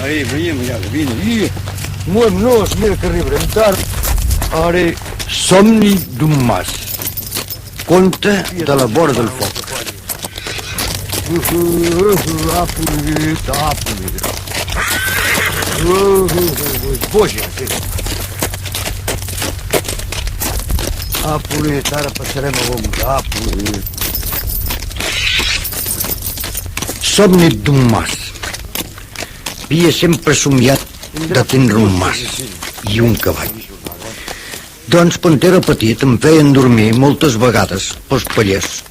Veiem allà, vine. I, moem-nos, mira que arribarem tard. Ara, somni d'un mas. Conte de la vora del foc. Boja, sí. Polit, ara passarem a vomitar, polit. Somni d'un mas. Havia sempre somiat de tindre un mas i un cavall. Doncs, quan era petit, em feien dormir moltes vegades pels pallers.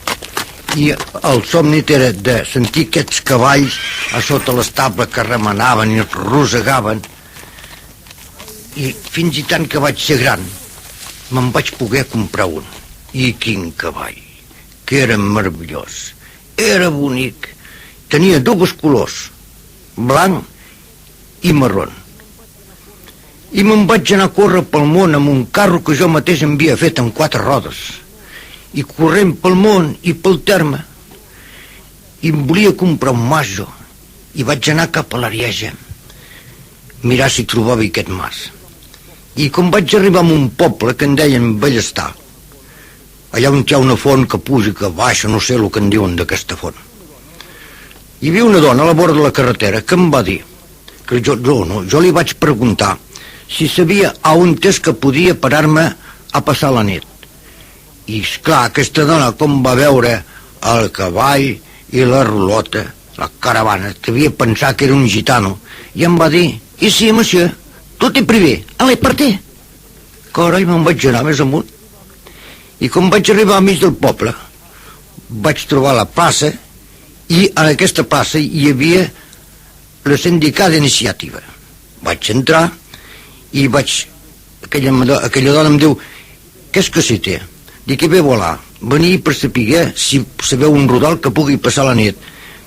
I el somni era de sentir aquests cavalls a sota l'estable que remenaven i rosegaven. I fins i tant que vaig ser gran, me'n vaig poder comprar un. I quin cavall, que era meravellós, era bonic. Tenia dos colors, blanc i marró. I me'n vaig anar a córrer pel món amb un carro que jo mateix havia fet amb 4 rodes. I corrent pel món i pel terme. I em volia comprar un mas jo. I vaig anar cap a l'Arieja, mirar si trobava aquest mas. I com vaig arribar a un poble que en deien Bellestar, allà on hi ha una font que puja, que baixa, no sé el que en diuen d'aquesta font. Hi havia una dona a la vora de la carretera que em va dir, que jo li vaig preguntar si sabia a on és que podia parar-me a passar la nit. I, esclar, aquesta dona, com va veure el cavall i la rulota, la caravana, devia pensar que era un gitano, i em va dir, i sí, monsieur, tot est privé, allez, partez. Carai, me'n vaig anar més amunt. I com vaig arribar al mig del poble, vaig trobar la plaça, i en aquesta plaça hi havia el sindicat d'iniciativa. Vaig entrar i aquella dona em diu, qu'est-ce que c'était? Dic, que ve voilà, venir per saber si sabeu un rodal que pugui passar la nit.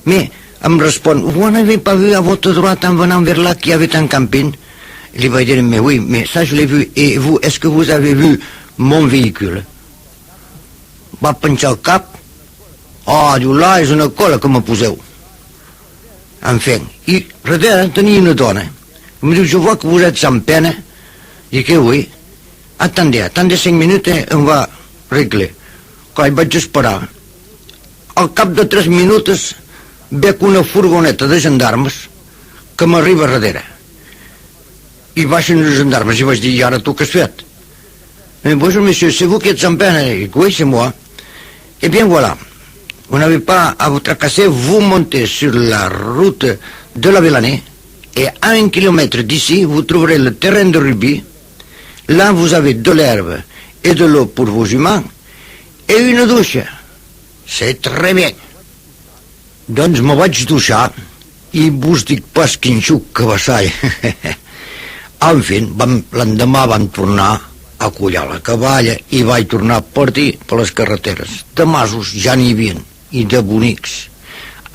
Mais, em respon, vous n'avez pas vu à votre droite en venant vers là qu'il y avait un camping? Il li vaig dir, mais oui, mais ça je l'ai vu, et vous, est-ce que vous avez vu mon véhicule? Va penjar el cap, diu, là és una cola que me poseu. En fi, i darrere tenia una dona. Em diu, je vois que vous êtes sans peine. Dic, oui. Attendez 5 minutes, em va régler. Clar, vaig esperar. Al cap de 3 minutes veig una furgoneta de gendarmes que m'arriba darrere. I baixen els gendarmes i vaig dir, i ara tu què has fet? Bonjour monsieur, c'est vous qui êtes sans peine? Dic, oui, c'est moi. Eh bien voilà. Vous n'avez pas à vous tracasser, vous montez sur la route de la Villanée et à 1 kilomètre d'ici, vous trouverez le terrain de rugby. Là, vous avez de l'herbe et de l'eau pour vos humans et une douche. C'est très bien. Doncs me vaig duixar i vos dic pas quin xuc que vassall. En fi, l'endemà vam tornar a collar la cavalla i vaig tornar a partir per les carreteres. De masos ja n'hi havia, i de bonics,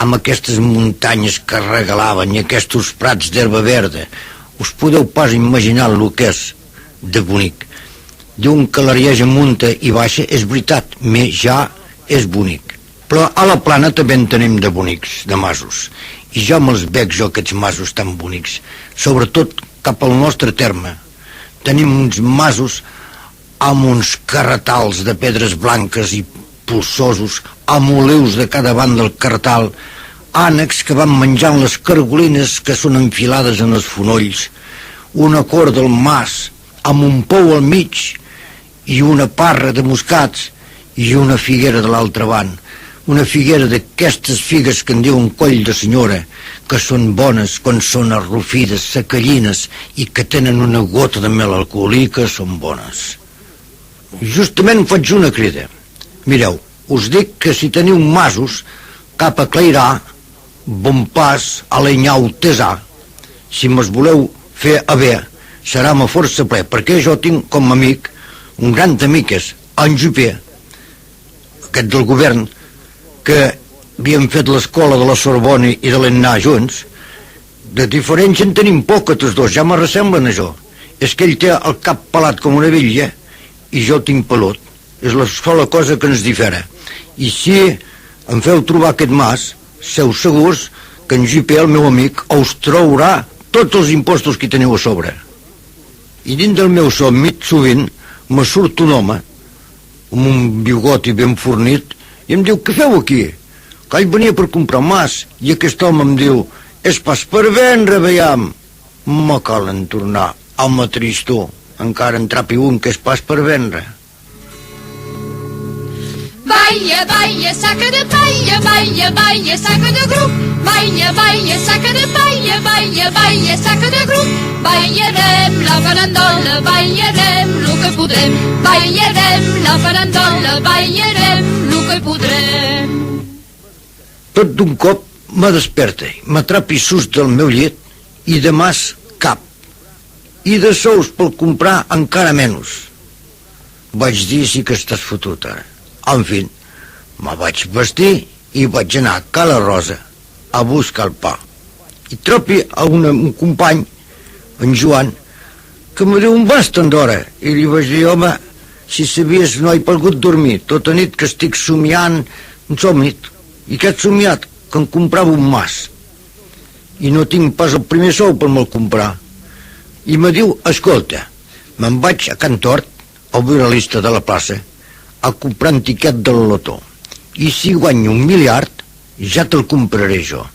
amb aquestes muntanyes que regalaven i aquests prats d'herba verda. Us podeu pas imaginar el que és de bonic. Diuen que l'Arieja munta i baixa, és veritat, però ja és bonic. Però a la Plana també en tenim de bonics, de masos. I jo me'ls veig, aquests masos tan bonics, sobretot cap al nostre terme. Tenim uns masos amb uns carretals de pedres blanques i polsosos, amb olius de cada banda del carretal, ànecs que van menjant les cargolines que són enfilades en els fonolls, una corda al mas amb un pou al mig i una parra de moscats i una figuera de l'altra banda. Una figuera d'aquestes figues que en diuen coll de senyora, que són bones quan són arrufides, secallines i que tenen una gota de mel alcohòlica, són bones. Justament faig una crida. Mireu, us dic que si teniu masos cap a Clairà, bon pas a l'Enyau Tesà. Si me'ls voleu fer a bé, serà-me força ple, perquè jo tinc com a amic un gran amic, és en Juppé, aquest del govern, que havíem fet l'escola de la Sorbona i de l'Ennar junts. De diferència en tenim poc, tots dos, ja me ressemblen a jo. És que ell té el cap pelat com una vetlla i jo tinc pelut. És la sola cosa que ens difera. I si em feu trobar aquest mas, seu segurs que en Juppé, el meu amic, us traurà tots els impostos que teniu a sobre. I dins del meu somni, sovint, me surt un home amb un bigoti ben fornit i em diu, què feu aquí? Que ell venia per comprar un mas. I aquest home em diu, és pas per vendre, veiem. Me calen tornar a ma tristor, encara en trapi un que és pas per vendre. Balla, balla, saca de palla, balla, balla, saca de grup. Balla, balla, saca de palla, balla, balla, saca de grup. Ballarem la farandola, ballarem lo que podrem. Ballarem la farandola, ballarem lo que podrem. Tot d'un cop me desperta, m'atrapi sus del meu llet i de mas cap. I de sous per comprar encara menys. Vaig dir, sí que estàs fotut ara. En fi, me vaig vestir i vaig anar a Cala Rosa a buscar el pa. I trobi a un company, en Joan, que me diu, on vas tan d'hora? I li vaig dir, home, si sabies no he pogut dormir, tota nit que estic somiant un somni. I què has somiat? Que em comprava un mas. I no tinc pas el primer sou per me'l comprar. I me diu, escolta, me'n vaig a Can Tort, al buralista de la plaça, a comprar un tiquet del loto. I si guanyo 1 miliard, ja te'l compraré jo.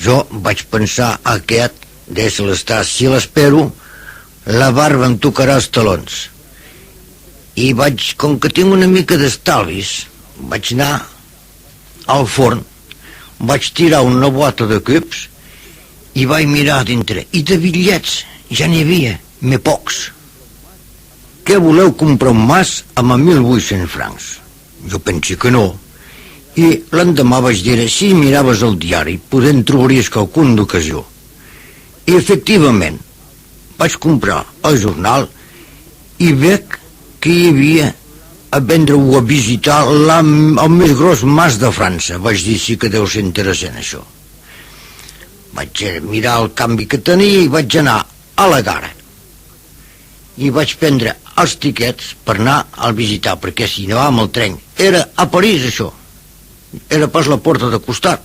Jo vaig pensar, aquest, deixa l'estar, si l'espero, la barba em tocarà els talons. I vaig, com que tinc una mica d'estalvis, vaig anar al forn, vaig tirar una bota de cubs i vaig mirar dintre. I de bitllets ja n'hi havia, me pocs. Què voleu comprar un mas amb 1.800 francs? Jo penso que no. I l'endemà vaig dir, si miraves el diari, podent trobaries qualcun d'ocasió. I efectivament, vaig comprar el jornal i veig que hi havia a vendre o a visitar el més gros mas de França. Vaig dir, sí que deu ser interessant això. Vaig mirar el canvi que tenia i vaig anar a la gara. I vaig prendre els tiquets per anar a visitar, perquè si no amb el tren. Era a París, això. Era pas la porta de costat.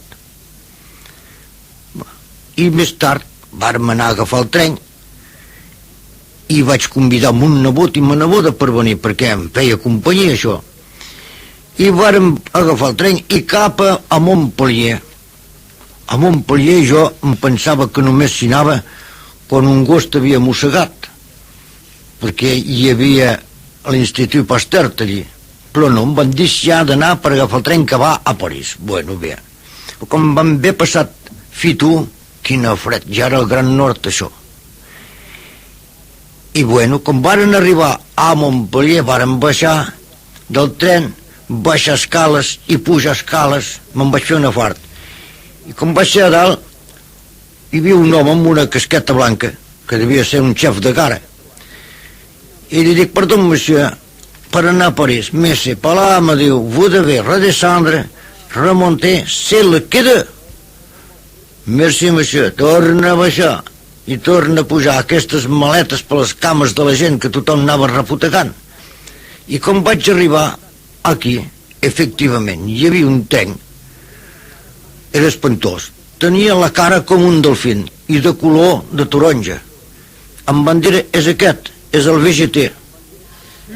I més tard vàrem anar a agafar el tren i vaig convidar mon nebot i ma neboda per venir, perquè em feia companyia, això. I vàrem agafar el tren i cap a Montpellier. A Montpellier jo em pensava que només s'hi anava quan un gos t'havia mossegat, perquè hi havia l'Institut Pasteur allí, però no, em van dir si ha d'anar per agafar el tren que va a París. Bueno, bé, com vam haver passat Fitu, quina fred, ja era el Gran Nord, això. I bueno, com varen arribar a Montpellier, varen baixar del tren, baixar escales i pujar escales, me'n vaig fer una fart. I com vaig ser a dalt, hi havia un home amb una casqueta blanca, que devia ser un xef de gara. I li dic, perdó, monsieur, per anar a París, mais c'est pas là, me diu, vous devez redescendre, remonter, c'est le quai de... Merci, monsieur, torna a baixar i torna a pujar aquestes maletes per les cames de la gent que tothom anava refutegant. I com vaig arribar aquí, efectivament, hi havia un tren, era espantós, tenia la cara com un delfín i de color de taronja. Em van dir, és aquest, és el VGT.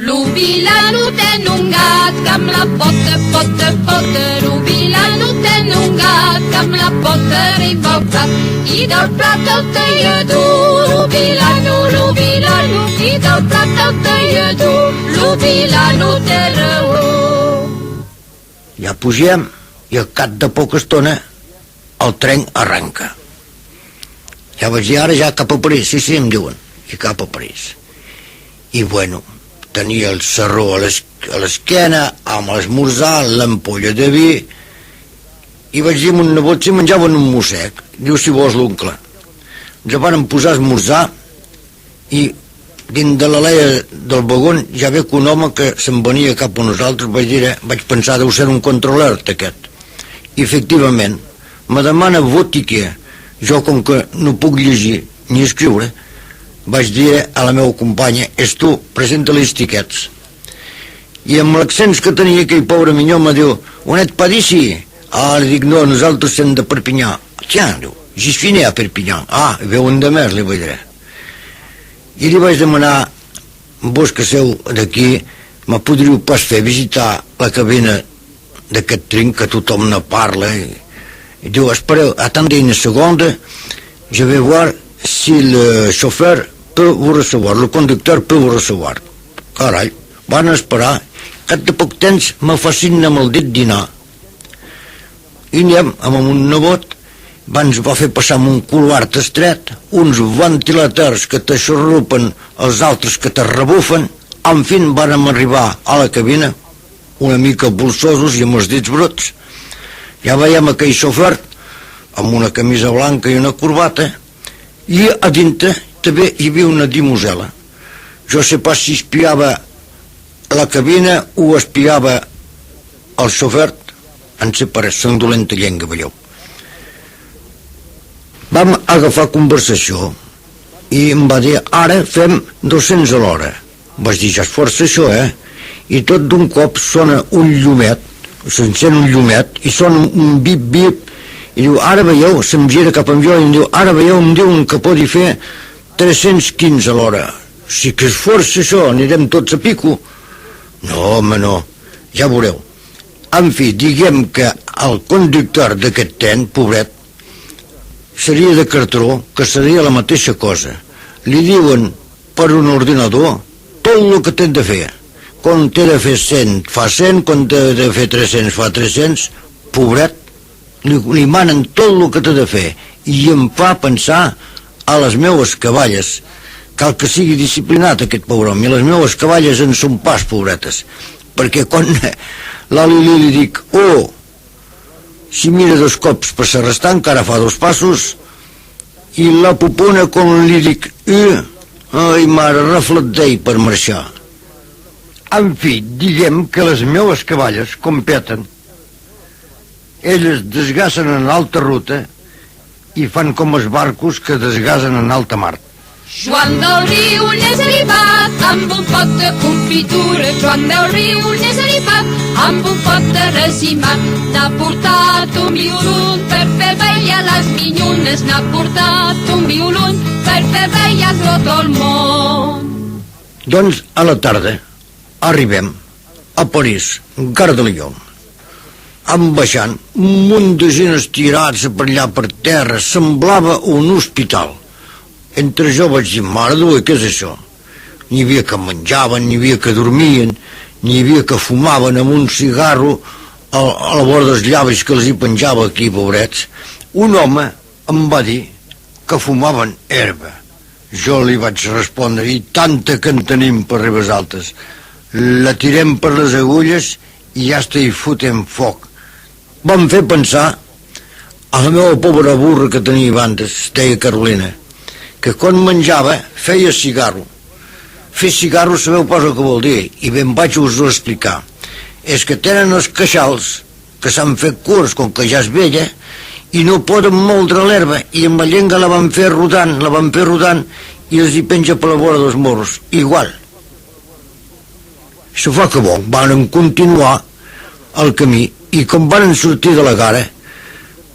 L'Ubilano ten un gat que amb la pota, pota, pota. L'Ubilano ten un gat que amb la pota arriba al plat i del plat al tallador. L'Ubilano, i del plat al tallador. L'Ubilano té raó. Ja pugem i al cap de poca estona el tren arranca. Ja vaig dir, ara ja cap a París, sí, em diuen, i cap a París. I bueno, tenia el sarró a l'esquena, amb l'esmorzar, l'ampolla de vi, i vaig dir a mon nebot si menjaven un mossec. Diu, si vols, l'oncle. Ens van posar a esmorzar i dins de l'aleia del vagón ja veig un home que se'n venia cap a nosaltres. Vaig pensar, deu ser un controler aquest. I efectivament, me demana botiquer. Jo, com que no puc llegir ni escriure, vaig dir a la meva companya, és tu, presenta els tiquets. I amb l'accents que tenia aquell pobre minyó me diu, on et pa d'ici? Ah, li dic, no, nosaltres som de Perpinyà. Tiens, diu, Just vine a Perpinyà. Ve un de més, li vaig dir. I li vaig demanar, vos que seu d'aquí, me podríeu pas fer visitar la cabina d'aquest tren que tothom ne parla. I diu, espereu, attendez une seconde, je vais voir si le chauffeur peut vous recevoir, le conducteur peut vous recevoir. Carai, van esperar, cap de poc temps me fascina amb el dit dinar. I anem amb un nebot, ens va fer passar amb un couloir estret, uns ventiladors que t'aixorrupen, els altres que te rebufen. En fi, vàrem arribar a la cabina, una mica bolsosos i amb els dits bruts. Ja veiem aquell xofer amb una camisa blanca i una corbata, i a dintre també hi havia una dimosela. Jo sé pas si espiava la cabina o espiava el xofer, en sé per són dolenta llengua, veieu. Vam agafar conversació i em va dir, ara fem 200 a l'hora. Vaig dir, ja és força això, I tot d'un cop sona un llumet, s'encén un llumet, i sona un bip-bip, i diu, ara veieu, se'm gira cap amb jo, i em diu, ara veieu, em diuen que podi fer 315 a l'hora. Sí que és força això, anirem tots a pico. No, home, no, ja veureu. En fi, diguem que el conductor d'aquest tren, pobret, seria de cartró, que seria la mateixa cosa. Li diuen per un ordinador tot el que té de fer. Quan té de fer 100 fa 100, quan té de fer 300 fa 300, pobret, li manen tot el que té de fer i em fa pensar a les meues cavalles. Cal que sigui disciplinat aquest pobre home, i les meues cavalles en són pas pobretes, perquè quan la Lili li dic, si mira 2 cops per s'arrestar encara fa 2 passos, i la pupona quan li dic, ai mare, reflet d'ell per marxar. En fi, diguem que les meues cavalles competen. Elles desgassen en alta ruta i fan com els barcos que desgassen en alta mar. Joan del Riu n'és arribat amb un pot de confitura. Joan del Riu n'és arribat amb un pot de resimat. N'ha portat un violun per fer veia les minyones. N'ha portat un violun per fer veia tot el món. Doncs a la tarda arribem a París, Gare de Lió. En baixant, un munt de gent estirats per allà per terra, semblava un hospital. Entre jo vaig dir, mare d'Déu, què és això? N'hi havia que menjaven, n'hi havia que dormien, n'hi havia que fumaven amb un cigarro a la vora dels llavis que els hi penjava aquí, pobrets. Un home em va dir que fumaven herba. Jo li vaig respondre, i tanta que en tenim per ribes altes. La tirem per les agulles i ja hi fotem foc. Vam fer pensar a la meva pobra burra que tenia abans, es deia Carolina, que quan menjava feia cigarro. Fer cigarro sabeu pas el que vol dir, i ben vaig us-ho explicar. És que tenen els queixals que s'han fet curts, com que ja és vella, i no poden moldre l'herba, i amb la llengua la van fer rodant, i els hi penja per la vora dels morros, igual. Això fa que bo, van continuar el camí, i com van sortir de la gara,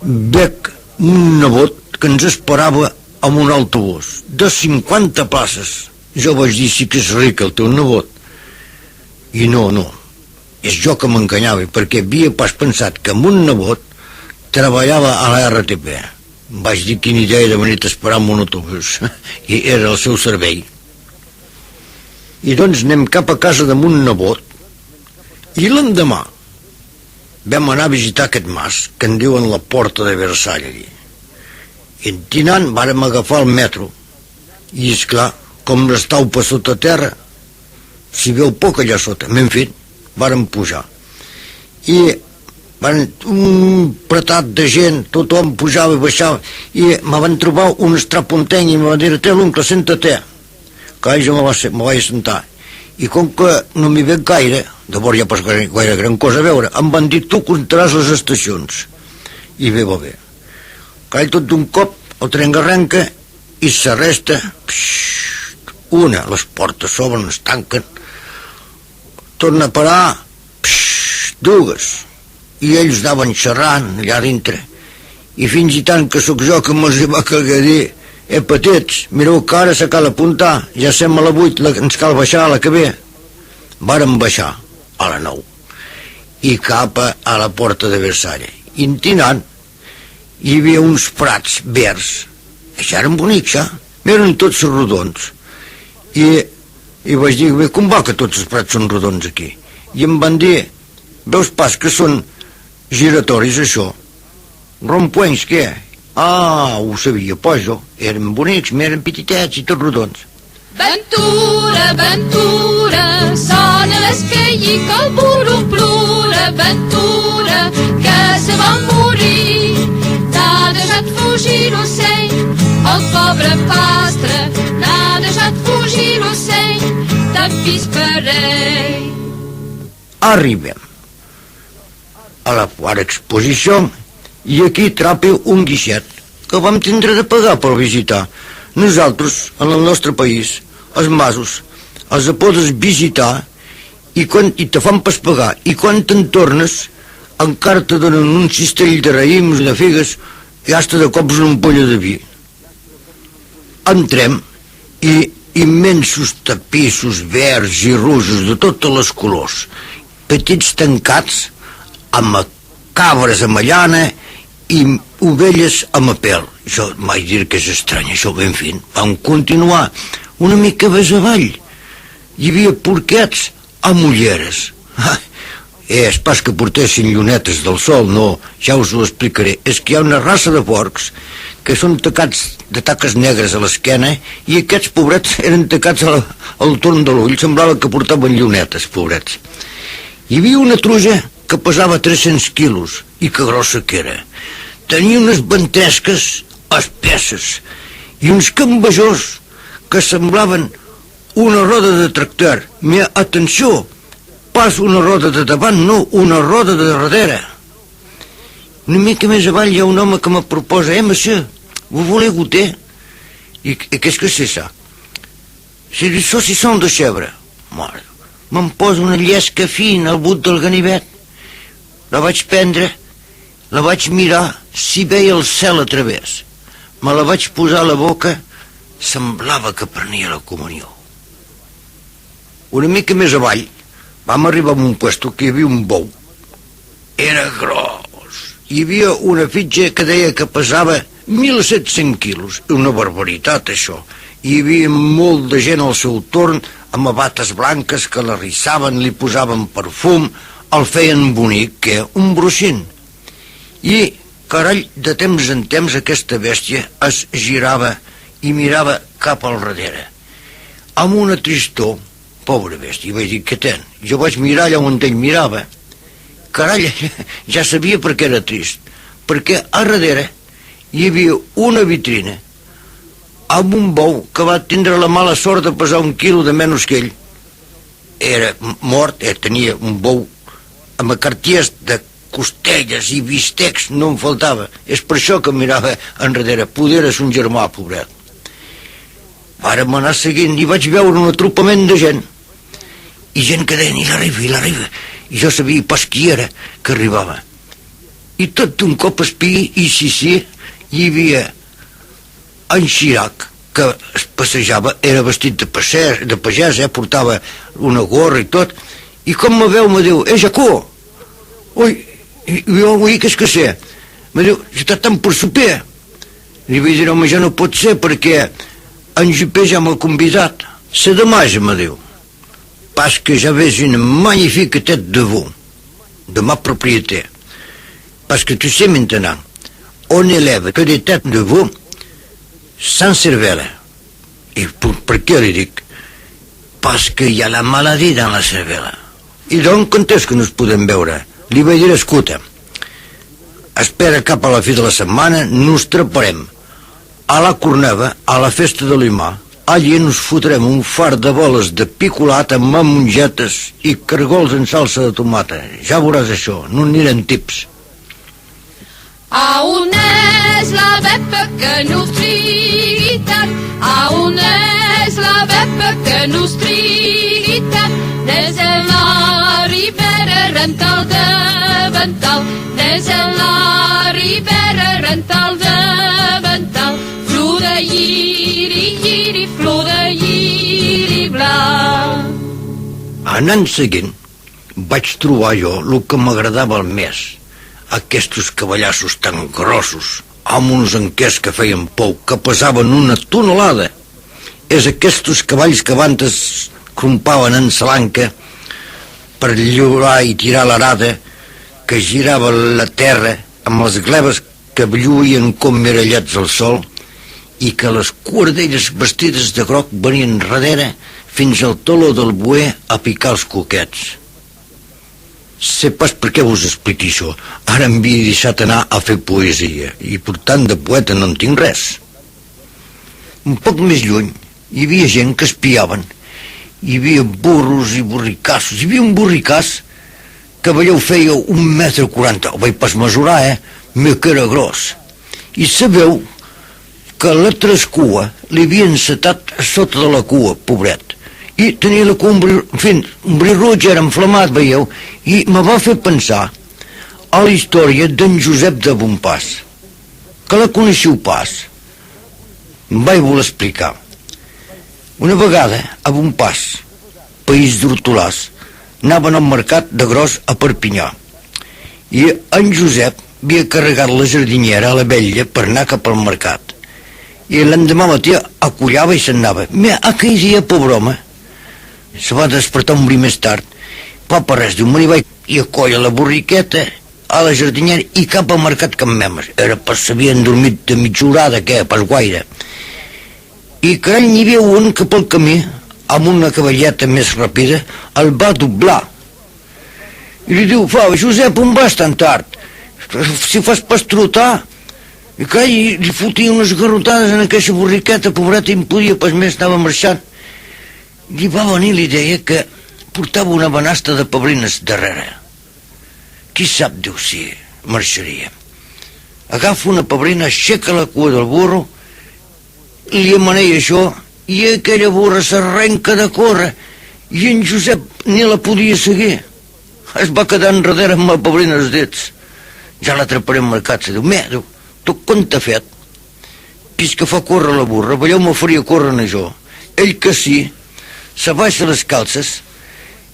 veig un nebot que ens esperava amb un autobús de 50 places. Jo vaig dir, sí que és ric el teu nebot. I no, és jo que m'enganyava, perquè havia pas pensat que amb un nebot treballava a la RTP. Vaig dir quina idea de venir a esperar amb un autobús, i era el seu servei. I doncs anem cap a casa d'amb un nebot, i l'endemà vam anar a visitar aquest mas, que en diuen la Porta de Versalles. I entinant vàrem agafar el metro, i esclar, com l'estau per sota terra, s'hi veu poc allà sota. En fi, vàrem pujar. I un pretat de gent, tothom pujava i baixava, i me van trobar un estraponteny i me van dir, l'oncle, senta-te. Que jo me vaig sentar. I com que no m'hi veig gaire, llavors ja pas gaire gran cosa a veure, em van dir, tu comptaràs les estacions. I bé, va bé. Carai, tot d'un cop, el tren arrenca i s'arresta. Una, les portes s'obren, es tanquen. Torna a parar. Dues. I ells anaven xerrant allà dintre. i fins i tant que sóc jo que mos hi va calgar dir: petits, mireu que ara se cal apuntar, ja sem a la 8, ens cal baixar a la que ve. Vàrem baixar a la 9 i cap a la porta de Versalles. I entinant hi havia uns prats verds, això eren bonics, eren tots rodons, i vaig dir: bé, com va que tots els prats són rodons aquí? I em van dir: veus pas que són giratoris, això? Rompuenys, què? Ho sabia, pues jo, eren bonics, eren petitets i tots rodons. Ventura, ventura, sona l'esquell que el burro plora. Ventura, que se va morir, n'ha deixat fugir l'ocell. El pobre pastre n'ha deixat fugir l'ocell, tan pis per ell. Arribem a la quart exposició i aquí trape un guixet que vam tindre de pagar per visitar. Nosaltres, en el nostre país, els masos, els podes visitar i te fan pas pagar, i quan te'n tornes encara te donen un cistell de raïms, de figues i hasta de cops una ampolla de vi. Entrem i immensos tapissos verds i rojos de totes les colors, petits tancats amb cabres amb llana i ovelles amb pèl. Això mai dir que és estrany, això, en fi. Vam continuar una mica més avall. Hi havia porquets amb ulleres. És pas que portessin llunetes del sol, no, ja us ho explicaré. És que hi ha una raça de porcs que són tacats de taques negres a l'esquena i aquests pobrets eren tacats al torn de l'ull, semblava que portaven llunetes, pobrets. Hi havia una truja que pesava 300 quilos i que grossa que era. Tenia unes ventresques espesses i uns cambajors que semblaven una roda de tractor. Mira, atenció, pas una roda de davant, no, una roda de darrere. Una mica més avall hi ha un home que me proposa: monsieur, vous voulez goûter? I qu'est-ce que c'est ça? C'est du saucisson de chèvre. Mare, me'n posa una llesca fina al but del ganivet. La vaig prendre, la vaig mirar, si veia el cel a través. Me la vaig posar a la boca, semblava que prenia la comunió. Una mica més avall vam arribar a un puesto que hi havia un bou. Era gros. Hi havia una fitxa que deia que pesava 1.700 quilos. Una barbaritat, això. Hi havia molt de gent al seu torn amb bates blanques que l'arrissaven, li posaven perfum, el feien bonic, que un bruixint. I, carall, de temps en temps aquesta bèstia es girava i mirava cap al darrere, amb una tristor. Pobre bèstia, vaig dir: què ten? Jo vaig mirar allà on ell mirava. Carall, ja sabia per què era trist, perquè a darrere hi havia una vitrina amb un bou que va tindre la mala sort de pesar 1 quilo de menys que ell. Era mort, tenia un bou amb cartiers de costelles i bistecs, no em faltava. És per això que mirava enrere. Poder és un germà, pobret. Vàrem anar seguint i vaig veure un atropament de gent. I gent que deien: i l'arriba. I jo sabia pas qui era que arribava. I tot d'un cop espí, i sí, hi havia en Chirac, que es passejava, era vestit de pagès, portava una gorra i tot, i com me veu me diu: Jacó! Ui, qu'est-ce que c'est? Me diu: està tan per soper. Li vaig dir: home, ja no pot ser, perquè en Jupé ja m'ha convidat. C'est dommage, me diu, parce que j'avais une magnifique tête de veau, de ma propriété. Parce que tu sais maintenant, on élève que des têtes de veau sans cervelle. I per què li dic? Parce que hi ha la maladie dans la cervelle. I doncs, quan és que no es podem veure? Li vaig dir: escolta, espera cap a la fi de la setmana, nos treparem a la Corneva, a la festa de l'Imà. Allí ens fotrem un fart de boles de picolat amb mongetes i cargols en salsa de tomata. Ja veuràs això, no anirem tips. A on és la bepa que no trigui tant? A on és la bepa que no trigui tant? Des de la ribera rental de davantal, des a la ribera rental davantal, flor de lliri, lliri, flor de lliri blanc. Anant seguint, vaig trobar jo el que m'agradava el més, aquests cavallassos tan grossos, amb uns enquers que feien pou, que pesaven una tonelada. És aquests cavalls que abans crompaven en salanca per lliurar i tirar l'arada, que girava la terra amb les glebes que lluïen com mirallats al sol, i que les cordelles vestides de groc venien darrere fins al toló del boer a picar els coquets. Sé pas per què us expliqui això. Ara em havia deixat anar a fer poesia i per tant de poeta no en tinc res. Un poc més lluny hi havia gent que espiaven. Hi havia burros i borricassos. Hi havia un borricàs que veieu feia 1,40 m. Ho vaig pas mesurar, me que era gros. I sabeu que la trascua li havia encetat a sota de la cua, pobret. I tenia la cua, un bri roig, era inflamat, veieu, i me va fer pensar a la història d'en Josep de Bonpas, que la coneixiu pas. Em vaig voler explicar. Una vegada, a Bonpas, país d'hortolars, anaven al mercat de Gros a Perpinyà, i en Josep havia carregat la jardinera a la vetlla per anar cap al mercat, i l'endemà matí acollava i se'n anava. Mira, aquell dia, pobre home, se va despertar un bri més tard, per res, diu, me n'hi vaig i acolla la borriqueta a la jardinera i cap al mercat que memes. Era per s'havien dormit de mitja horada, que pas guaire. I carai, n'hi havia un que pel camí, amb una cavalleta més ràpida, el va doblar. I li diu, Josep, on vas tan tard? Si fas pas trotar. I carai, li fotia unes garrotades en aquesta borriqueta, pobret, i em podia pas més, anava marxant. Li va venir l'idea que portava una banasta de pebrines darrere. Qui sap, diu, si marxaria. Agafa una pebrina, aixeca la cua del burro, li amaneia això, i aquella burra s'arrenca de córrer, i en Josep ni la podia seguir. Es va quedar enrere amb la pebrina als dits. Ja l'atraparé al mercat, se diu, diu, tu quan t'ha fet? Pis que fa córrer la burra, veieu, me faria córrer en això. Ell que sí, se baixa les calces,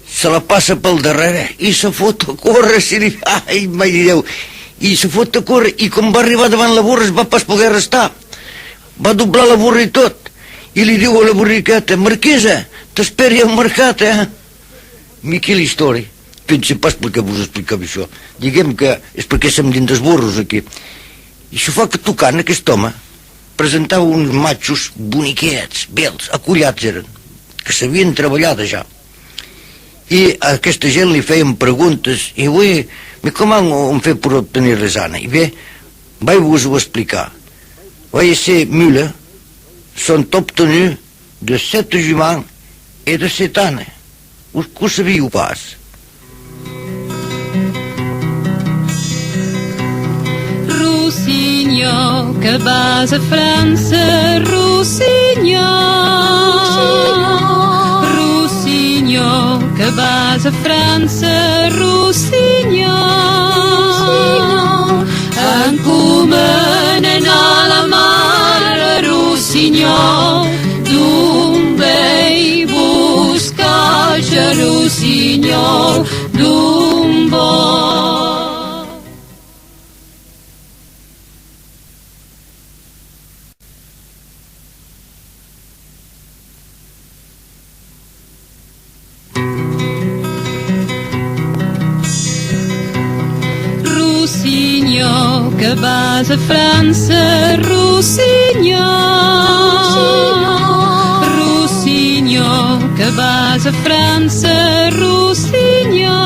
se la passa pel darrere i se fot a córrer, ai, mai direu, i se fot a córrer, i com va arribar davant la burra es va pas poder restar, va doblar la burra i tot, i li diu a la borriqueta, marquesa, t'esperi al mercat, Miqui l'història. Pensa pas per què vos explicava això, diguem que és perquè som dins dels burros aquí. I això fa que tocant aquest home presentava uns matxos boniquets, bells, acollats eren, que s'havien treballat ja. I a aquesta gent li feien preguntes, i avui, com han fet per obtenir les anes? I bé, vaig vos-ho explicar. Vaig ser Müller, sont obtenus de 7 juments et de 7 anes. Us que ho sabíeu pas? Rossinyol, que vas a França, Rossinyol, que vas a França, Rossinyol, encomenen a la mare, Rossinyol, d'un vell buscatge, Rossinyol, d'un bo. Que vas a França, Rossinyol, Rossinyol, que vas a França, Rossinyol,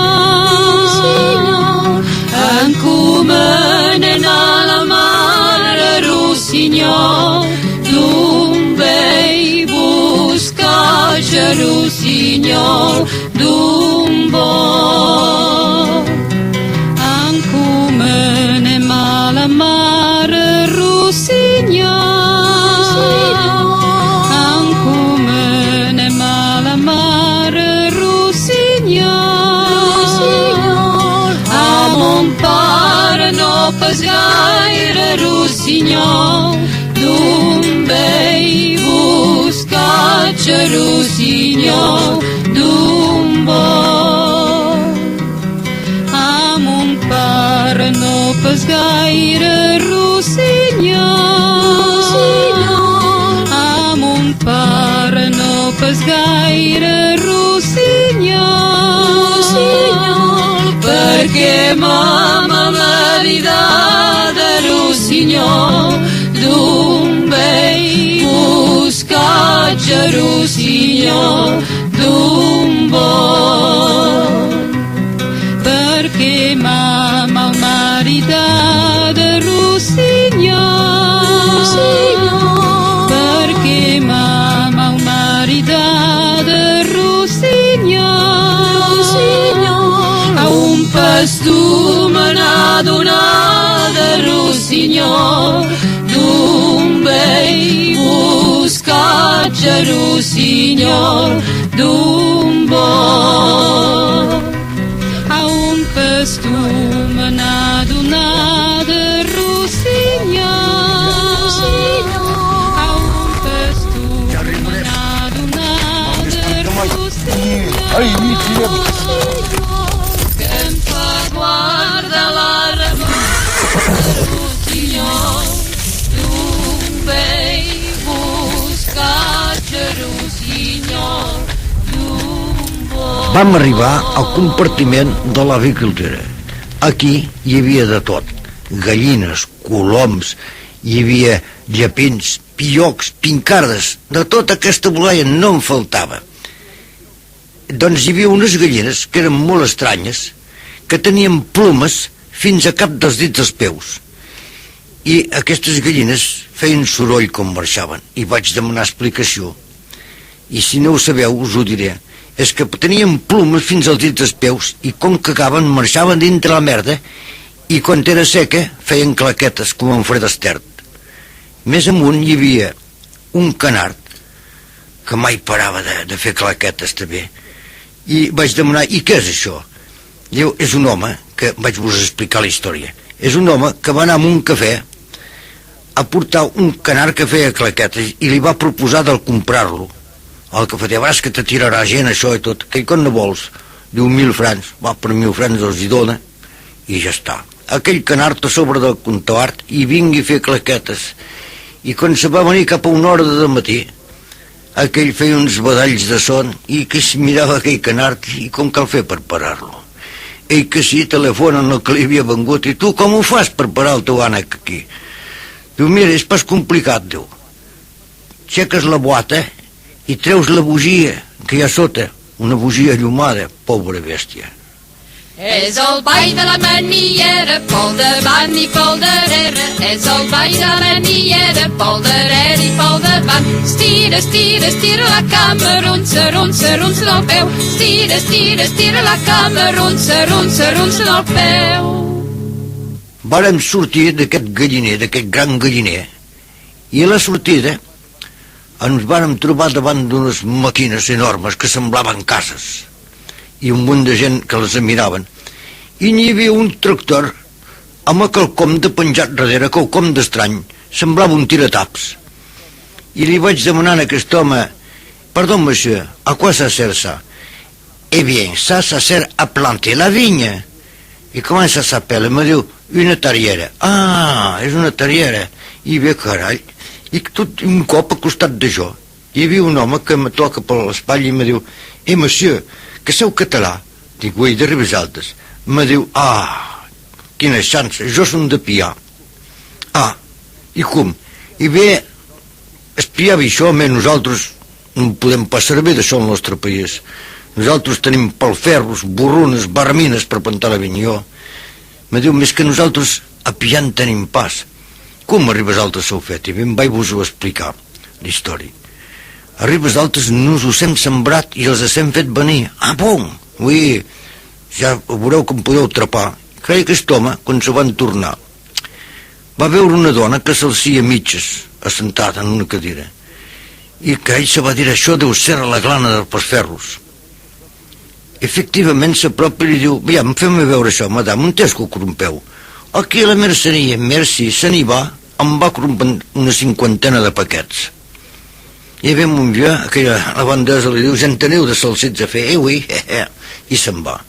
encomenen a la mare, Rossinyol, d'un vell buscatge, Rossinyol, d'un bo. La mare, Rossinyol, encomanem a la mare, Rossinyol, rossinyol d'un vell boscatge, rossinyol d'un bo. A mon pare no pas gaire rossinyol, a mon pare no pas gaire rossinyol, perquè mama marida de rossinyol d'un vell boscatge, rossinyol d'un bo. Perquè mama marida de rossinyol, perquè mama marida de rossinyol, a un pastor me n'ha donat de rossinyol d'un vell boscatge, rossinyol d'un bo. A un pastor me n'ha donat de rossinyol, a un pastor me n'ha donat de rossinyol, que em fa guardar la rossinyol d'un vell boscatge, rossinyol d'un bo. Vam arribar al compartiment de l'agricultura. Aquí hi havia de tot: gallines, coloms, hi havia llapins, pillocs, pincardes, de tota aquesta bolalla no en faltava. Doncs hi havia unes gallines que eren molt estranyes, que tenien plomes fins a cap dels dits dels peus, i aquestes gallines feien soroll quan marxaven, i vaig demanar explicació, i si no ho sabeu us ho diré. És que tenien plomes fins als dits dels peus, i com cagaven marxaven dintre la merda, i quan era seca feien claquetes com en fred estert. Més amunt hi havia un canard que mai parava de fer claquetes també, i vaig demanar: i què és això? Diu: és un home que, vaig vos explicar la història, és un home que va anar a un cafè a portar un canard que feia claquetes i li va proposar de comprar-lo. El cafeter: vas que te tirarà gent això i tot. Que quan no vols? Diu: 1.000 francs. Va, per 1.000 francs els hi dona i ja està. Aquell canard a sobre del comptort i vingui a fer claquetes, i quan se va venir cap a una hora de matí, aquell feia uns badalls de son, i que es mirava aquell canard i com cal fer per parar-lo. Ell que sí, telefonen el que li havia vengut: i tu com ho fas per parar el teu ànec aquí? Diu: mira, és pas complicat, diu. Aixeques la boata i treus la bugia que hi ha sota, una bugia llumada, pobra bèstia. És el ball de la maniera, pel davant i pel darrere. És el ball de la maniera, pel darrere i pel davant. Estira, estira, estira la cama, ronsa, ronsa, ronsa del peu. Estira, estira, estira la cama, ronsa, ronsa, ronsa del peu. Vàrem sortir d'aquest galliner, d'aquest gran galliner, i a la sortida ens vàrem trobar davant d'unes màquines enormes que semblaven cases, i un munt de gent que les miraven, i n'hi havia un tractor amb quelcom de penjat darrere, quelcom d'estrany, semblava un tirataps. I li vaig demanar a aquest home: perdó, monsieur, a quoi ça sert ça? Eh bien, ça sert a planter la vinya. I com ça s'appelle? Me diu: una terriera. Ah, és una terriera. I bé, carai. I tot un cop al costat de jo hi havia un home que me toca per l'espatlla i me diu: monsieur, que sou català? Dic: ui, de Ribes Altes. Me diu: ah, quina xança, jo som de Pià. Ah, i com? I bé, espiava això, nosaltres no podem pas servir d'això al nostre país. Nosaltres tenim palferros, borrunes, barramines per plantar la vinya. Me diu: més que nosaltres a Pià en tenim pas. Com a Ribes Altes s'ho fet? I ben vaig vos-ho explicar, la història. A Ribes Altes nos us hem sembrat i els hem fet venir. Ah, bon? Ui, ja veureu com podeu trepar. Creia que aquest home, quan se van tornar, va veure una dona que s'alcia a mitges, assentada en una cadira, i que ell se va dir: això deu ser la glana dels pasferros. Efectivament s'apropa i li diu: aviam, fem-me veure això, madame, on és que ho corrompeu? Aquí a la merceria. Merci, se n'hi va, em va corrompre una 50 de paquets. I ve un dia, la bandesa li diu, ja en teniu de salsits a fer, ui, i se'n va.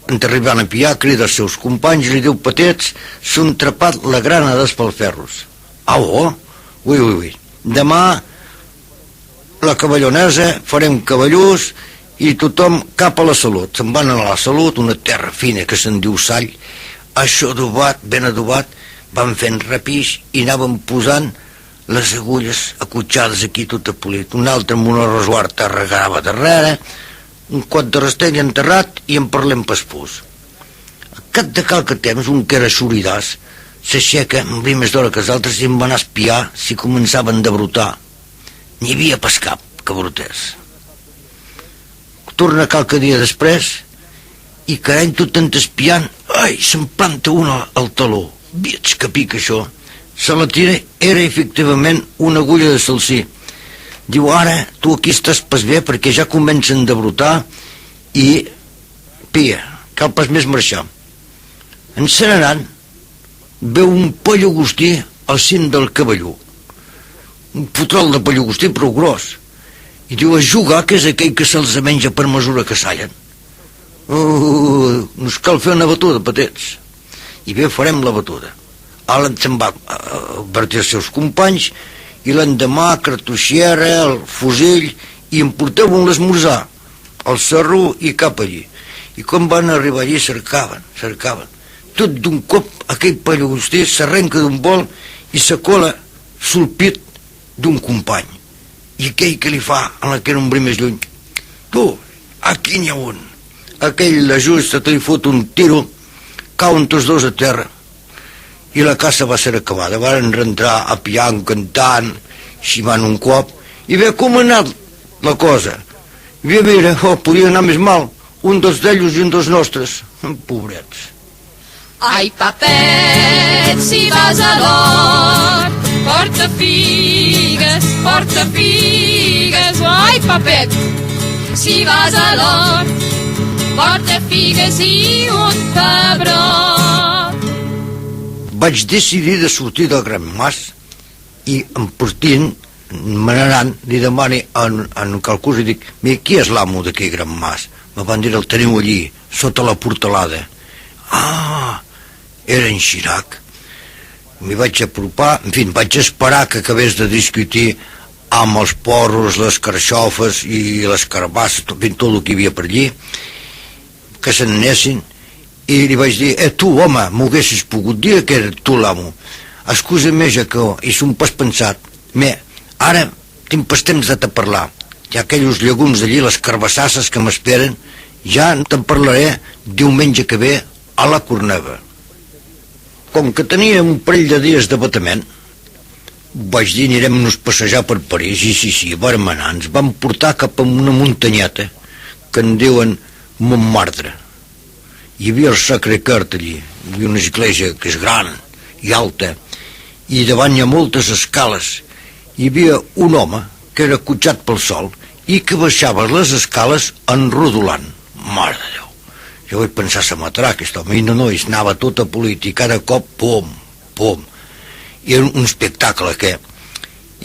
En arribant a pillar, crida els seus companys i li diu, petets, s'han trepat la grana d'espalferros. Oh, ui, demà la cavallonesa, farem cavallús i tothom cap a la Salut. Se'n van a la Salut, una terra fina que se'n diu Sall, això adobat, ben adobat, van fent repix i anaven posant les agulles acotxades aquí tot polit. Un altre amb una resguarda regava darrere, un cot de rastell enterrat i en parlem pespús. Al cap de qualque temps, un que era xoridàs s'aixeca, en més d'hora que els altres, i em van a espiar si començaven de brotar. N'hi havia pas cap que brotés. Torna qualque dia després i carany tot tant espiant, ai, se'n planta una al taló. Veig que pica això. Se la tira, era efectivament una agulla de salsí. Diu, ara tu aquí estàs pas bé perquè ja comencen de brotar i pia, cal pas més marxar. Encenarant, veu un pallagostí al cim del cavalló, un putrol de pallagostí prou gros, i diu, a jugar que és aquell que se'ls menja per mesura que sallen. Nos cal fer una batuda, petets. I bé, farem la batuda. Ara se'n va advertir els seus companys i l'endemà cartuixera, el fusill, i em porteu un l'esmorzar al Cerro i cap allí. I quan van arribar allí cercaven. Tot d'un cop aquell pallagostí s'arrenca d'un vol i s'acola sul pit d'un company. I aquell que li fa en la que era un bri més lluny, tu, aquí n'hi ha un. Aquell l'ajusta, te li fot un tiro, cauen tots dos a terra i la caça va ser acabada. Varen rentrar a piant, cantant, ximant un cop, i bé, com ha anat la cosa? I bé, mira, podia anar més mal, un dels d'ells i un dels nostres, pobrets. Ai, papet, si vas a l'hort, porta figues, ai, papet, si vas a l'hort, porta figues i un pebrot. Vaig decidir de sortir del Gran Mas i em portint, manarant, li demani en Calcús i dic, mira, qui és l'amo d'aquell Gran Mas? Me van dir, el teniu allí, sota la portalada. Era en Xirac. M'hi vaig apropar, en fi, vaig esperar que acabés de discutir amb els porros, les carxofes i les carbasses, tot el que hi havia per allí, que se'n anessin, i li vaig dir, tu, home, m'ho haguessis pogut dir que era tu l'amo. Excusa-me, ja que hi som pas pensat. Ara tinc pas temps de te parlar. Hi ha aquells llegums allí, les carbassasses que m'esperen, ja te'n parlaré diumenge que ve a la Corneva. Com que tenia un parell de dies d'abatament, vaig dir, anirem-nos passejar per París, i sí, vàrem anar, ens vam portar cap a una muntanyeta que en diuen Montmartre. Hi havia el Sacré-Cœur allí, hi havia una església que és gran i alta, i davant hi ha moltes escales. Hi havia un home que era cotxat pel sol i que baixava les escales enrodolant. Mare de Déu! Jo vaig pensar, se matarà aquest home, i no, anava tot a polit, i cada cop, pum. I era un espectacle, què?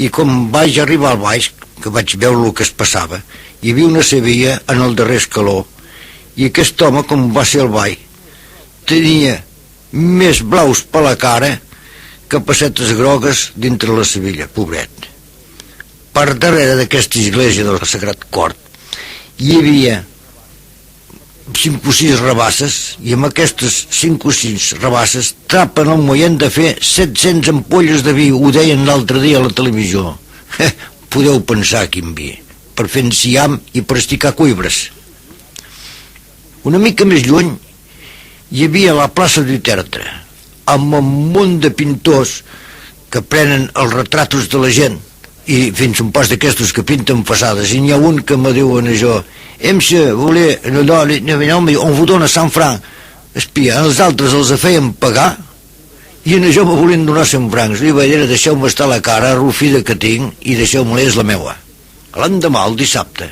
I com vaig arribar al baix, que vaig veure el que es passava, hi havia una sevilla en el darrer escaló, i aquest home, com va ser al ball, tenia més blaus per la cara que pessetes grogues dintre la Sevilla, pobret. Per darrere d'aquesta església del Sagrat Cor hi havia 5 o 6 rabasses, i amb aquestes 5 o 6 rabasses trapen el moient de fer 700 ampolles de vi, ho deien l'altre dia a la televisió. Podeu pensar quin vi, per fer enciam i per esticar cuibres. Una mica més lluny hi havia la plaça d'Utertre, amb un munt de pintors que prenen els retratos de la gent, i fins un pas d'aquestos que pinten façades, i n'hi ha un que me diuen això, voler, on vous dona 100 francs, espia, els altres els feien pagar, i en això me volien donar 100 francs, i vaig dir, deixeu-me estar la cara rufida que tinc, i deixeu-me-la, és la meua. L'endemà, el dissabte,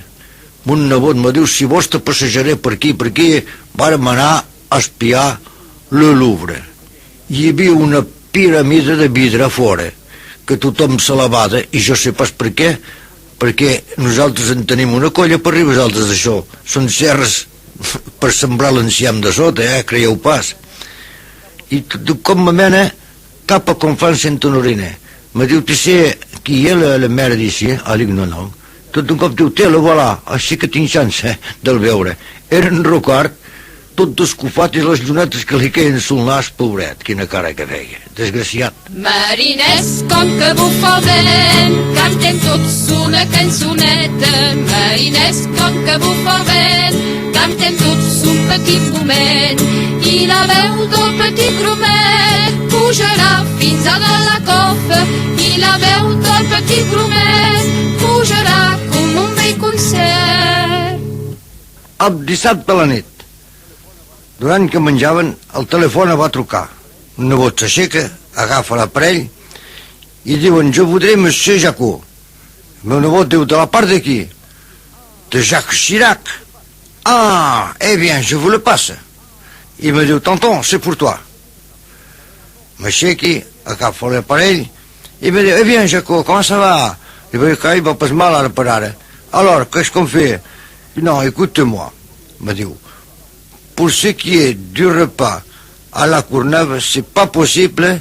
mon nebot me diu, si vols te passejaré per aquí, vàrem anar a espiar le Louvre. Hi havia una piramida de vidre a fora, que tothom se la bada, i jo sé pas per què, perquè nosaltres en tenim una colla per arribar nosaltres d'això. Són serres per sembrar l'enciam de sota, creieu pas. I com me mena cap a Conflans Sant Honorina. Me diu, tu sé qui és la mare d'ici? Dic, no. Tot un cop diu, la voilà, així que tinc xance del veure. Era en Rocard, tot descofat, i les llunetes que li queien sul nas, pobret, quina cara que feia, desgraciat. Mariners, com que bufa el vent, cantem tots una cançoneta. Mariners, com que bufa el vent, cantem tots un petit moment. I la veu del petit grumet pujarà fins a de la cofa. I la veu del petit grumet pujarà com un vell concert. El dissabte a la nit, durant que menjaven, el telèfon va trucar. Un nebot s'aixeca, agafa l'aparell i diuen, jo voudrais Monsieur Jacot. El meu nebot diu, de la part de qui? De Jacques Chirac. Eh bien, je vous le passe. I me diu, tonton, c'est pour toi. M'aixequi, agafa l'aparell i me diu, eh bien, Jacot, comment ça va? I vaig dir, va pas mal ara per ara. Alors, qu'est-ce qu'on fait? Non, écoute-moi, me diu. Pour ce qui est du repas à la Courneuve, c'est pas possible.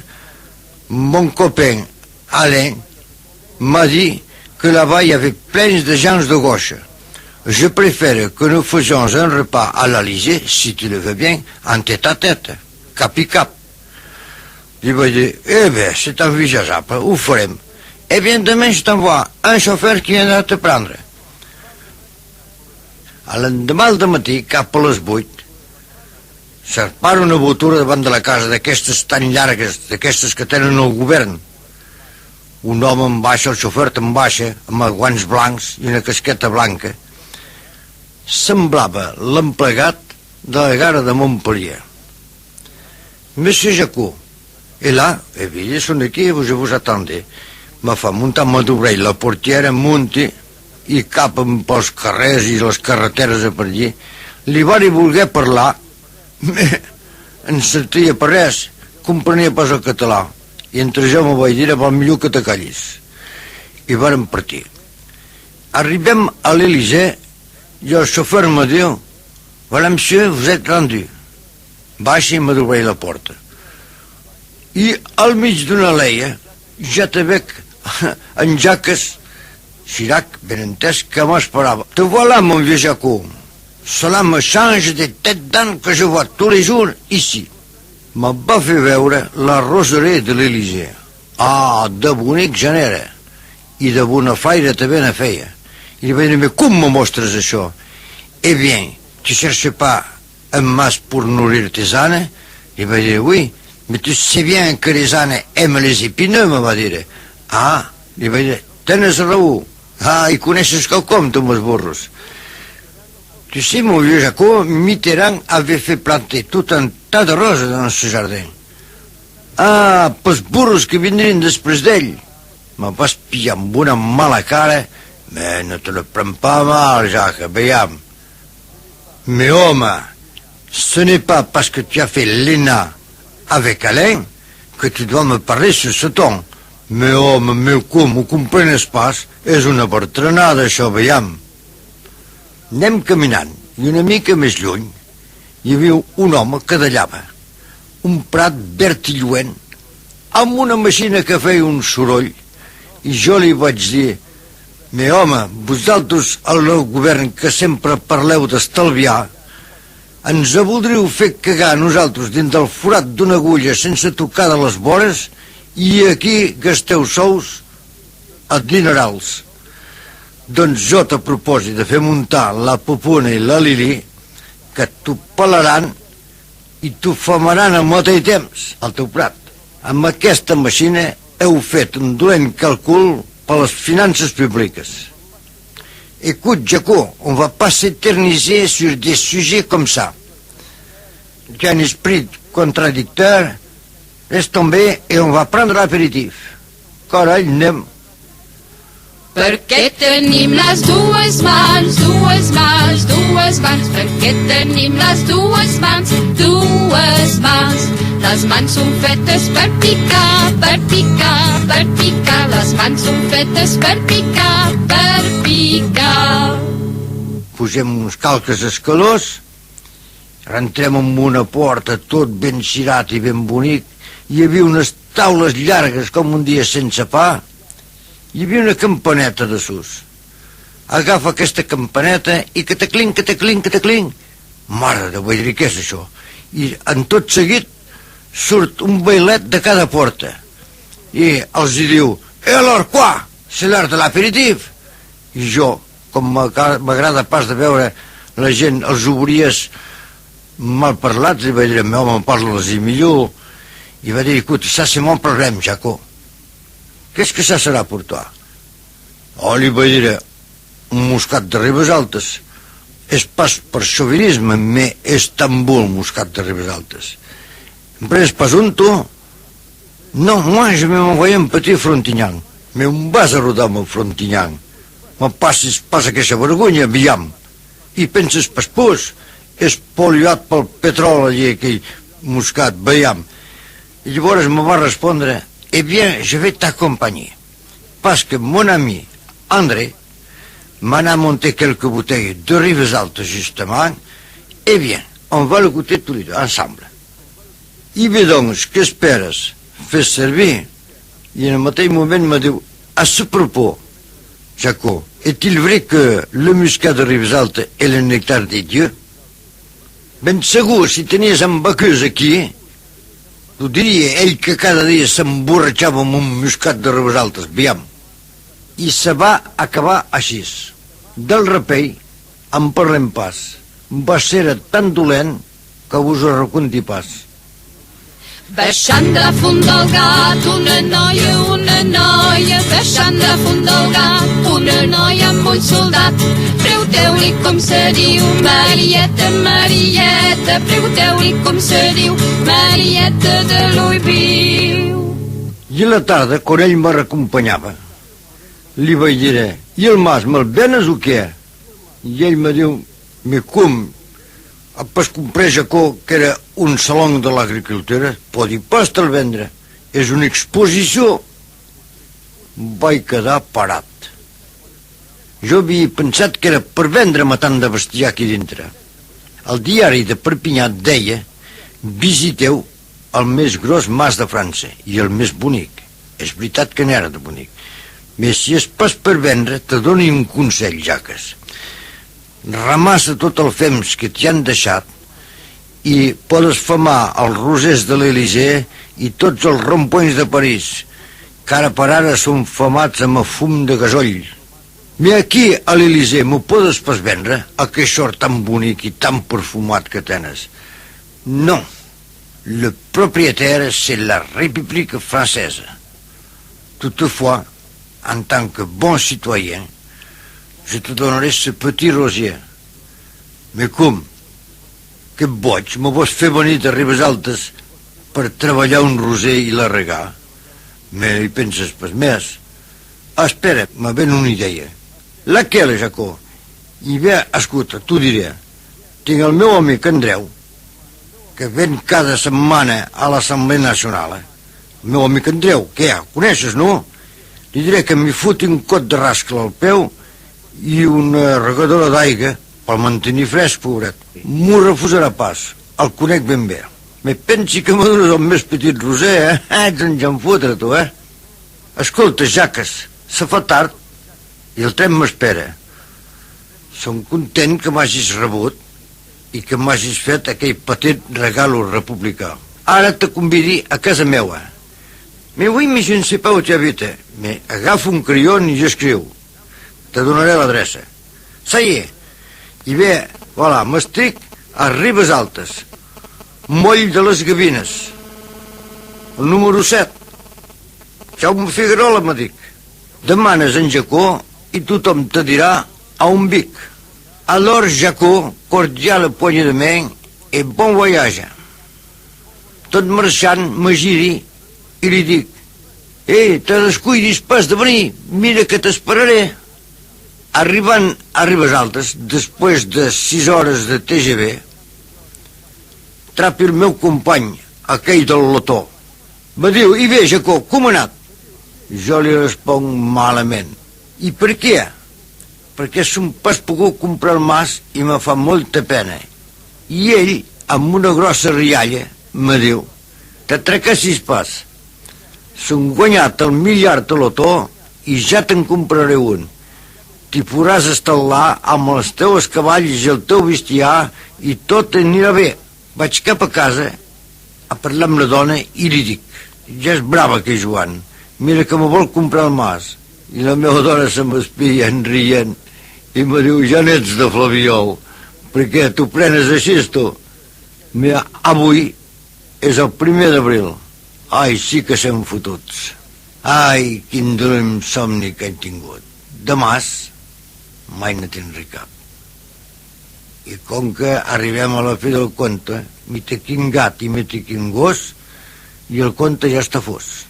Mon copain Alain m'a dit que là-bas il y avait plein de gens de gauche. Je préfère que nous faisions un repas à l'Élysée, si tu le veux bien, en tête à tête, cap i cap. Il m'a dit, eh bien, c'est envisageable, ho farem. Eh bien, demain je t'envoie un chauffeur qui viendra te prendre. A l'endemà al matí, cap a les 8, s'arpara una botura davant de la casa d'aquestes tan llargues, d'aquestes que tenen el govern. Un home en baixa, el xofer en baixa, amb guants blancs i una casqueta blanca. Semblava l'emplegat de la gara de Montpellier. Monsieur Jacot, et là, eh bien, ils sont aquí, je vous attendais. Me fa muntar amb l'obrell, la portiera munti i cap pels carrers i les carreteres per allí. Li van voler parlar, en sentia per res, comprenia pas el català, i entre jo me vaig dir, val millor que te callis. I vàrem partir. Arribem a l'Élysée i el xofer me diu, voilà, monsieur, vous êtes rendu. Baixa i me d'obrir la porta. I al mig d'una leia ja te veig en jaques Chirac, ben entès, que m'esperava. Te voilà, mon vieux Jacot. Cela me change de tête d'âne que je vois tous les jours ici. Me va fer veure la roseraie de l'Élysée. De bonic genera. I de bona flaire també ne feia. I li vaig dir, mais com me mostres això? Eh bien, tu cherches pas un mas pour nourrir tes ânes? I vaig dir, oui, mais tu sais bien que les ânes aiment les épineux, me va dir. Li vaig dir, tens raó. I coneixes quelcom, tu, amb els burros. Tu sais, mon vieux Jacot, Mitterrand avait fait planter tout un tas de roses dans ce jardin. Pels burros que vindrien després d'ell. Me vas pillar amb una mala cara, mais no te le prends pas mal, Jacques, veiem. Mais homme, ce n'est pas parce que tu as fait l'ENA avec Alain que tu dois me parler sur ce ton. Mais home, meu com, ho comprenes pas? És una bertranada, això, veiem. Anem caminant, i una mica més lluny hi havia un home que dallava, un prat verd i lluent, amb una màquina que feia un soroll, i jo li vaig dir, mais home, vosaltres, el govern que sempre parleu d'estalviar, ens voldríeu fer cagar nosaltres dins del forat d'una agulla sense tocar de les vores, i aquí gasteu sous a dinerals. Doncs jo te proposi de fer muntar la Pupuna i la Lili, que t'ho pelaran i t'ho famaran al mateix temps, al teu prat. Amb aquesta màquina heu fet un dolent càlcul per les finances públiques. Écoute, Jacot, on va pas s'éterniser sur des sujets comme ça. Tu as un esprit contradicteur, laisse tomber et on va prendre l'apéritif. Carai, anem. Perquè tenim les dues mans, dues mans, dues mans, perquè tenim les dues mans, dues mans. La les mans són fetes per picar, per picar, per picar. Les mans són fetes per picar, per picar. Pugem uns calques escalós, rentrem amb una porta tot ben cirat i ben bonic. Hi havia unes taules llargues com un dia sense pa. Hi havia una campaneta de sus. Agafa aquesta campaneta i que teclinc, que teclinc, que teclinc. Mare de vull dir, què és això? I en tot seguit surt un bailet de cada porta i els hi diu: alors quoi? C'est l'heure de l'aperitif. I jo, com m'agrada pas de veure la gent, els obries mal parlats, i vaig dir: home, parla-los millor. I va dir: écoute, ça c'est mon problème, Jaco. Qu'est-ce que ça sera pour toi? Oh, li vaig dir: un moscat de Ribes Altes. És pas per xovinisme, mais és tan bo el moscat de Ribes Altes. Après, pas un tu? Non, moi, je vais m'envoyer un petit frontignan. Mais on vas a rodar amb el frontignan. Me passis pas aquesta vergonya, aviam. I penses pas pus, és poliat pel petroli aquell moscat, veiem. I llavors me va respondre: eh bien, je vais t'accompagner. Parce que mon ami André m'en a monté quelques bouteilles de Ribes Altes, justement. Eh bien, on va le goûter tous les deux, ensemble. I bé, doncs, què esperes? Fes servir. I en el mateix moment me diu: à ce propos, Jaco, est-il vrai que le muscat de Ribes Altes est le nectar des dieux? Ben segur, si tenies en Bacús aquí, t'ho diria, ell que cada dia s'emborratxava amb un muscat de Ribes Altes, aviam. I se va acabar així. Del rapell en parlem pas. Va ser tan dolent que us ho reconti pas. Baixant de la font del gat, una noia, baixant de la font del gat, una noia amb un soldat. Pregunteu-li com se diu, Marieta, Marieta, pregunteu-li com se diu, Marieta de Louisville. I a la tarda, quan ell me recompanyava, li vaig dir: i el mas, me'l venes o què? I ell me diu: me com? Pas compré, Jacó, que era un saló de l'agricultura, pot dir pas te'l vendre, és una exposició. Vaig quedar parat. Jo havia pensat que era per vendre-me tant de bestiar aquí dintre. El diari de Perpinyà deia: visiteu el més gros mas de França i el més bonic. És veritat que n'era de bonic. Més si és pas per vendre, te doni un consell, Jaques. Ramassa tot el fems que t'hi han deixat i podes famar els rosers de l'Elysée i tots els rompoints de París, que ara per ara són famats amb el fum de gasoll. I aquí, a l'Elysée, m'ho podes pas vendre, aquest sort tan bonic i tan perfumat que tens? No, le propriétaire, c'est la République française. Toutefois, en tant que bon citoyen, je te donnerai ce petit rosier. Mais com? Que boig, me vols fer venir de Ribes Altes per treballar un roser i la regar? Me hi penses pas més? Espera, me ven una idea. Laquelle, Jacó? I bé, escolta, t'ho diré. Tinc el meu amic Andreu, que ven cada setmana a l'Assemblea Nacional. El meu amic Andreu, què hi ha? Coneixes, no? Li diré que m'hi foti un cot de rascle al peu i una regadora d'aigua per mantenir fresc, pobret. M'ho refusarà pas, el conec ben bé. Me pensi que me dones el més petit roser, eh? Ets un janfotre, tu, eh? Escolta, Jaques, se fa tard i el tren m'espera. Som content que m'hagis rebut i que m'hagis fet aquell petit regalo republicà. Ara te convidi a casa meua. Mais oui, mais je ne sais pas où tu habites. Mais agafa un crayon i jo escriu. Te donaré l'adreça. Ça y est. I bé, voilà, m'estic a Ribes Altes, moll de les Gavines, el número 7. Jaume Figuerola, me dic. Demanes en Jacó i tothom te dirà a un bic. Alors, Jacó, cordial poigne de main et bon voyage. Tot marxant, me giri i li dic: te descuidis pas de venir, mira que t'esperaré. Arribant a Ribes Altes, després de 6 hores de TGV, trapi el meu company, aquell del lotó. Me diu, i bé, Jacó, com ha anat? Jo li responc malament. I per què? Perquè som pas pogut comprar el mas i me fa molta pena. I ell, amb una grossa rialla, me diu, t'atracassis pas. S'han guanyat el miliard de lotó i ja te'n compraré un. T'hi podràs estal·lar amb els teus cavalls i el teu bestiar i tot anirà bé. Vaig cap a casa a parlar amb la dona i li dic, ja és brava que Joan, mira que me vol comprar el mas. I la meva dona se m'espia rient i me diu, ja n'ets de Flabiol, perquè t'ho prenes així, tu. Mira, avui és el 1 d'abril. Ai, sí que som fotuts. Ai, quin dolent somni que he tingut. De mas mai no tindré cap. I com que arribem a la fi del conte, m'hi té quin gat i m'hi té quin gos, i el conte ja està fos.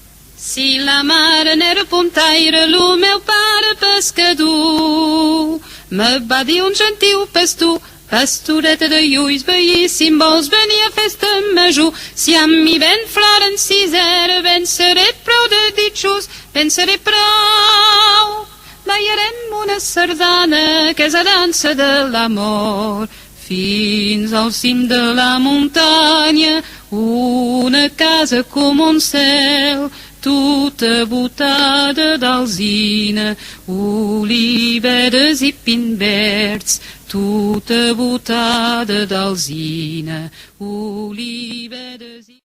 Si la mare n'era puntaire, lo meu pare pescador, me va dir un gentil pastor, pastoreta de lluís bellíssim, vols venir a festa major? Si amb mi ben flor en sisera, ben seré prou de ditxos, ben seré prou. Ballarem una sardana, que és la dansa de l'amor, fins al cim de la muntanya, una casa com un cel, tota botada d'alzina, oliveres i pins verds, tota botada d'alzina, oliveres i...